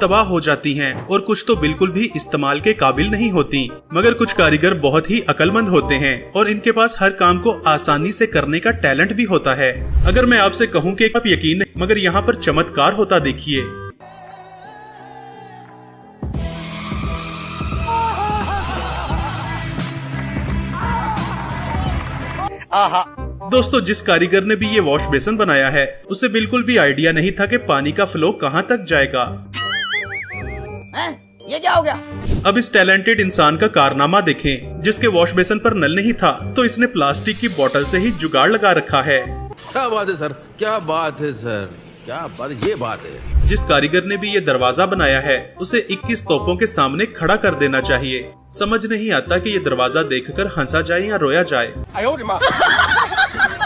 तबाह हो जाती हैं और कुछ तो बिल्कुल भी इस्तेमाल के काबिल नहीं होती। मगर कुछ कारीगर बहुत ही अक्लमंद होते हैं और इनके पास हर काम को आसानी से करने का टैलेंट भी होता है। अगर मैं आपसे कहूँ कि आप यकीन नहीं, मगर यहाँ पर चमत्कार होता देखिए। दोस्तों, जिस कारीगर ने भी ये वॉश बेसिन बनाया है उसे बिल्कुल भी आइडिया नहीं था कि पानी का फ्लो कहाँ तक जाएगा। ये क्या हो गया? अब इस टैलेंटेड इंसान का कारनामा देखें, जिसके वॉश बेसिन पर नल नहीं था तो इसने प्लास्टिक की बोतल से ही जुगाड़ लगा रखा है। क्या बात है सर, क्या बात है सर, क्या बात, ये बात है। जिस कारीगर ने भी ये दरवाजा बनाया है उसे 21 तोपों के सामने खड़ा कर देना चाहिए। समझ नहीं आता कि ये दरवाजा देखकर हंसा जाए या रोया जाए।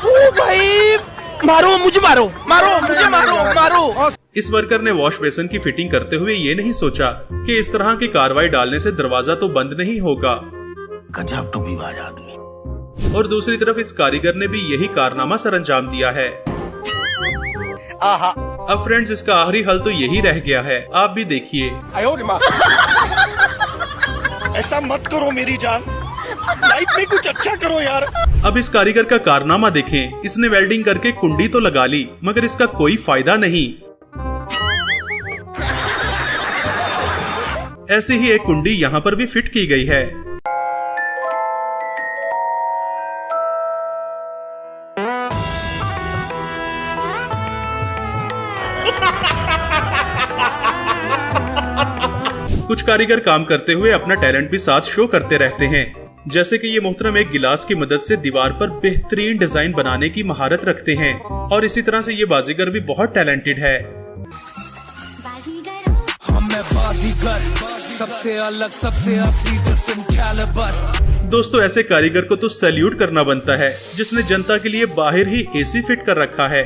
ओ भाई, मारो मुझे, मारो मारो मुझे, मारो मारो। इस वर्कर ने वॉश बेसिन की फिटिंग करते हुए ये नहीं सोचा कि इस तरह की कार्रवाई डालने से दरवाजा तो बंद नहीं होगा। गजब टुबीबाज आदमी। और दूसरी तरफ इस कारीगर ने भी यही कारनामा सरअंजाम दिया है। अब फ्रेंड्स, इसका आखिरी हल तो यही रह गया है, आप भी देखिए। ऐसा मत करो मेरी जान, लाइफ में कुछ अच्छा करो यार। अब इस कारीगर का कारनामा देखें, इसने वेल्डिंग करके कुंडी तो लगा ली मगर इसका कोई फायदा नहीं। ऐसे ही एक कुंडी यहाँ पर भी फिट की गई है। कुछ कारीगर काम करते हुए अपना टैलेंट भी साथ शो करते रहते हैं। जैसे कि ये मोहतरम एक गिलास की मदद से दीवार पर बेहतरीन डिजाइन बनाने की महारत रखते हैं और इसी तरह से ये बाजीगर भी बहुत टैलेंटेड है। सबसे अलग, सबसे असली, different caliber। दोस्तों, ऐसे कारीगर को तो सैल्यूट करना बनता है जिसने जनता के लिए बाहर ही एसी फिट कर रखा है।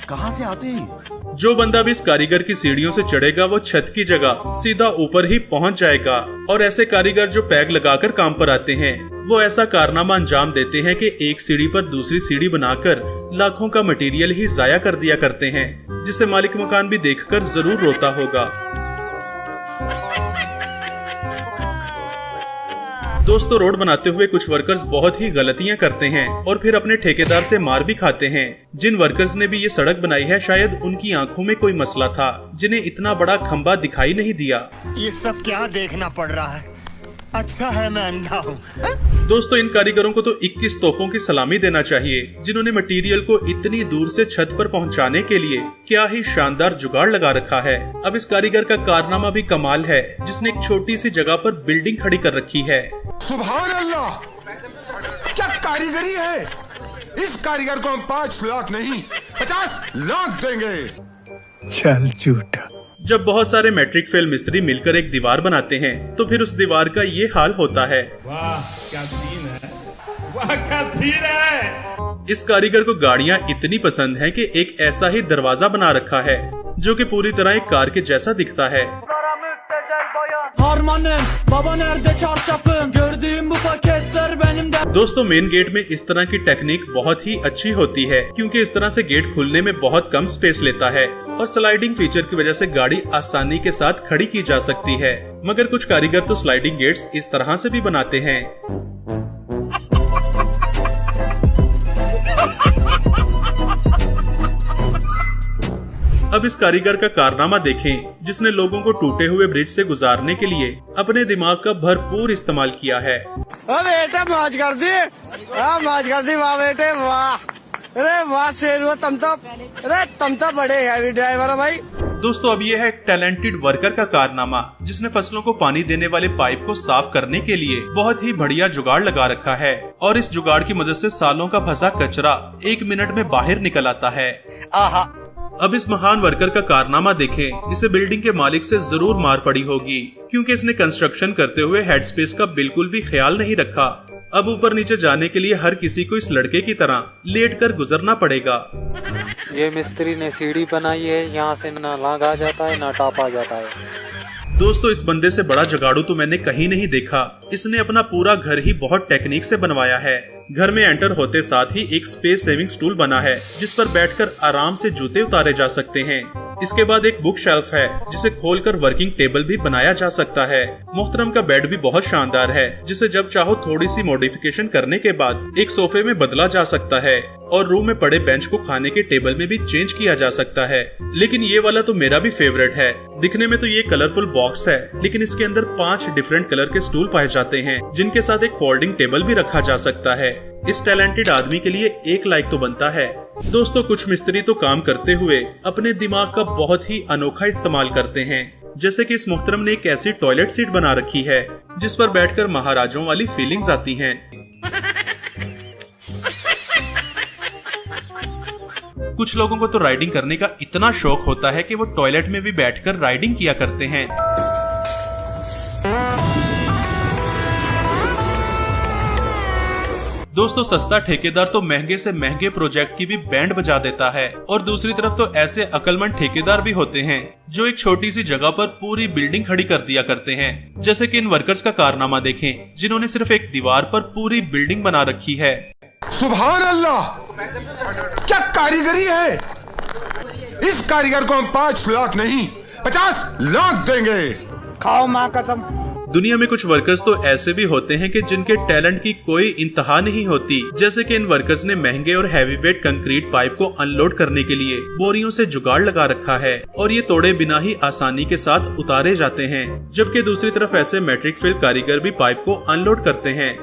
कहाँ से आते हैं? जो बंदा भी इस कारीगर की सीढ़ियों से चढ़ेगा वो छत की जगह सीधा ऊपर ही पहुंच जाएगा। और ऐसे कारीगर जो पैग लगाकर काम पर आते हैं वो ऐसा कारनामा अंजाम देते हैं कि एक सीढ़ी पर दूसरी सीढ़ी बनाकर लाखों का मटेरियल ही जाया कर दिया करते हैं, जिसे मालिक मकान भी देखकर जरूर रोता होगा। दोस्तों, रोड बनाते हुए कुछ वर्कर्स बहुत ही गलतियां करते हैं और फिर अपने ठेकेदार से मार भी खाते हैं। जिन वर्कर्स ने भी ये सड़क बनाई है शायद उनकी आंखों में कोई मसला था, जिन्हें इतना बड़ा खंबा दिखाई नहीं दिया। ये सब क्या देखना पड़ रहा है? अच्छा है मैं अंधा हूँ। दोस्तों, इन कारीगरों को तो 21 तोपों की सलामी देना चाहिए, जिन्होंने मटेरियल को इतनी दूर से छत पर पहुंचाने के लिए क्या ही शानदार जुगाड़ लगा रखा है। अब इस कारीगर का कारनामा भी कमाल है, जिसने एक छोटी सी जगह पर बिल्डिंग खड़ी कर रखी है। सुभान अल्लाह, क्या कारीगरी है। इस कारीगर को हम 5 लाख नहीं 50 लाख देंगे। चल झूठा। जब बहुत सारे मैट्रिक फेल मिस्त्री मिलकर एक दीवार बनाते हैं तो फिर उस दीवार का ये हाल होता है। वाह क्या सीन है, वाह क्या सीन है। इस कारीगर को गाड़ियाँ इतनी पसंद हैं कि एक ऐसा ही दरवाजा बना रखा है जो कि पूरी तरह एक कार के जैसा दिखता है। दोस्तों, मेन गेट में इस तरह की टेक्निक बहुत ही अच्छी होती है क्योंकि इस तरह से गेट खुलने में बहुत कम स्पेस लेता है और स्लाइडिंग फीचर की वजह से गाड़ी आसानी के साथ खड़ी की जा सकती है। मगर कुछ कारीगर तो स्लाइडिंग गेट्स इस तरह से भी बनाते हैं। अब इस कारीगर का कारनामा देखें, जिसने लोगों को टूटे हुए ब्रिज से गुजारने के लिए अपने दिमाग का भरपूर इस्तेमाल किया है। बेटे मौज कर दी, मौज कर दी, वाह बेटे वाह, अरे वाह शेर, तुम तो बड़े हैवी ड्राइवर हो भाई। दोस्तों, अब ये है एक टैलेंटेड वर्कर का कारनामा, जिसने फसलों को पानी देने वाले पाइप को साफ करने के लिए बहुत ही बढ़िया जुगाड़ लगा रखा है और इस जुगाड़ की मदद से सालों का फंसा कचरा 1 मिनट में बाहर निकल आता है। अब इस महान वर्कर का कारनामा देखें, इसे बिल्डिंग के मालिक से जरूर मार पड़ी होगी क्योंकि इसने कंस्ट्रक्शन करते हुए हेड स्पेस का बिल्कुल भी ख्याल नहीं रखा। अब ऊपर नीचे जाने के लिए हर किसी को इस लड़के की तरह लेटकर गुजरना पड़ेगा। ये मिस्त्री ने सीढ़ी बनाई है, यहाँ से ना लांग आ जाता है ना टाप आ जाता है। दोस्तों, इस बंदे से बड़ा जुगाड़ू तो मैंने कहीं नहीं देखा। इसने अपना पूरा घर ही बहुत टेक्निक से बनवाया है। घर में एंटर होते साथ ही एक स्पेस सेविंग स्टूल बना है जिस पर बैठकर आराम से जूते उतारे जा सकते हैं। इसके बाद एक बुक शेल्फ है जिसे खोलकर वर्किंग टेबल भी बनाया जा सकता है। मोहतरम का बेड भी बहुत शानदार है जिसे जब चाहो थोड़ी सी मॉडिफिकेशन करने के बाद एक सोफे में बदला जा सकता है और रूम में पड़े बेंच को खाने के टेबल में भी चेंज किया जा सकता है। लेकिन ये वाला तो मेरा भी फेवरेट है। दिखने में तो ये कलरफुल बॉक्स है लेकिन इसके अंदर 5 डिफरेंट कलर के स्टूल पाए जाते हैं जिनके साथ एक फोल्डिंग टेबल भी रखा जा सकता है। इस टैलेंटेड आदमी के लिए 1 लाइक तो बनता है। दोस्तों कुछ मिस्त्री तो काम करते हुए अपने दिमाग का बहुत ही अनोखा इस्तेमाल करते हैं, जैसे कि इस मोहतरम ने एक ऐसी टॉयलेट सीट बना रखी है जिस पर बैठकर महाराजाओं वाली फीलिंग्स आती हैं। कुछ लोगों को तो राइडिंग करने का इतना शौक होता है कि वो टॉयलेट में भी बैठकर राइडिंग किया करते हैं। दोस्तों सस्ता ठेकेदार तो महंगे से महंगे प्रोजेक्ट की भी बैंड बजा देता है और दूसरी तरफ तो ऐसे अक्लमंद ठेकेदार भी होते हैं जो एक छोटी सी जगह पर पूरी बिल्डिंग खड़ी कर दिया करते हैं। जैसे कि इन वर्कर्स का कारनामा देखें जिन्होंने सिर्फ एक दीवार पर पूरी बिल्डिंग बना रखी है। सुभान अल्लाह, क्या कारीगरी है। इस कारीगर को हम 5 लाख नहीं 50 लाख देंगे। खाओ माँ कसम। दुनिया में कुछ वर्कर्स तो ऐसे भी होते हैं कि जिनके टैलेंट की कोई इंतहा नहीं होती। जैसे कि इन वर्कर्स ने महंगे और हैवी वेट कंक्रीट पाइप को अनलोड करने के लिए बोरियों से जुगाड़ लगा रखा है और ये तोड़े बिना ही आसानी के साथ उतारे जाते हैं। जबकि दूसरी तरफ ऐसे मैट्रिक फिल कारीगर भी पाइप को अनलोड करते हैं।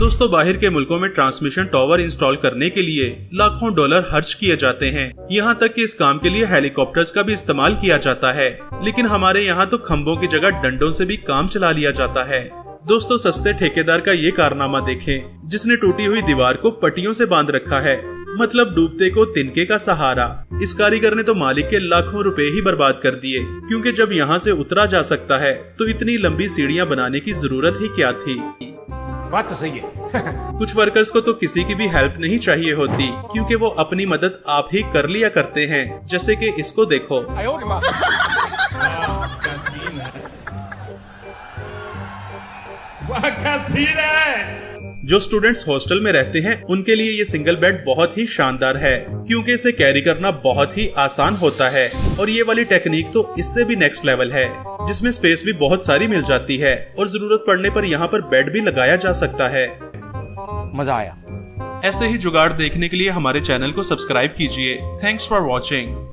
दोस्तों बाहर के मुल्कों में ट्रांसमिशन टावर इंस्टॉल करने के लिए लाखों डॉलर खर्च किए जाते हैं। यहाँ तक कि इस काम के लिए हेलीकॉप्टर्स का भी इस्तेमाल किया जाता है। लेकिन हमारे यहाँ तो खंभों की जगह डंडों से भी काम चला लिया जाता है। दोस्तों सस्ते ठेकेदार का ये कारनामा देखें जिसने टूटी हुई दीवार को पट्टियों से बांध रखा है, मतलब डूबते को तिनके का सहारा। इस कारीगर ने तो मालिक के लाखों रुपए ही बर्बाद कर दिए, क्योंकि जब यहाँ से उतरा जा सकता है तो इतनी लंबी सीढ़ियाँ बनाने की जरूरत ही क्या थी। बात तो सही है। कुछ वर्कर्स को तो किसी की भी हेल्प नहीं चाहिए होती, क्योंकि वो अपनी मदद आप ही कर लिया करते हैं। जैसे कि इसको देखो। क्या सीन है, वाह क्या सीन है। जो स्टूडेंट्स हॉस्टल में रहते हैं उनके लिए ये सिंगल बेड बहुत ही शानदार है, क्योंकि इसे कैरी करना बहुत ही आसान होता है। और ये वाली टेक्निक तो इससे भी नेक्स्ट लेवल है, जिसमें स्पेस भी बहुत सारी मिल जाती है और जरूरत पड़ने पर यहाँ पर बेड भी लगाया जा सकता है। मजा आया। ऐसे ही जुगाड़ देखने के लिए हमारे चैनल को सब्सक्राइब कीजिए। Thanks for watching.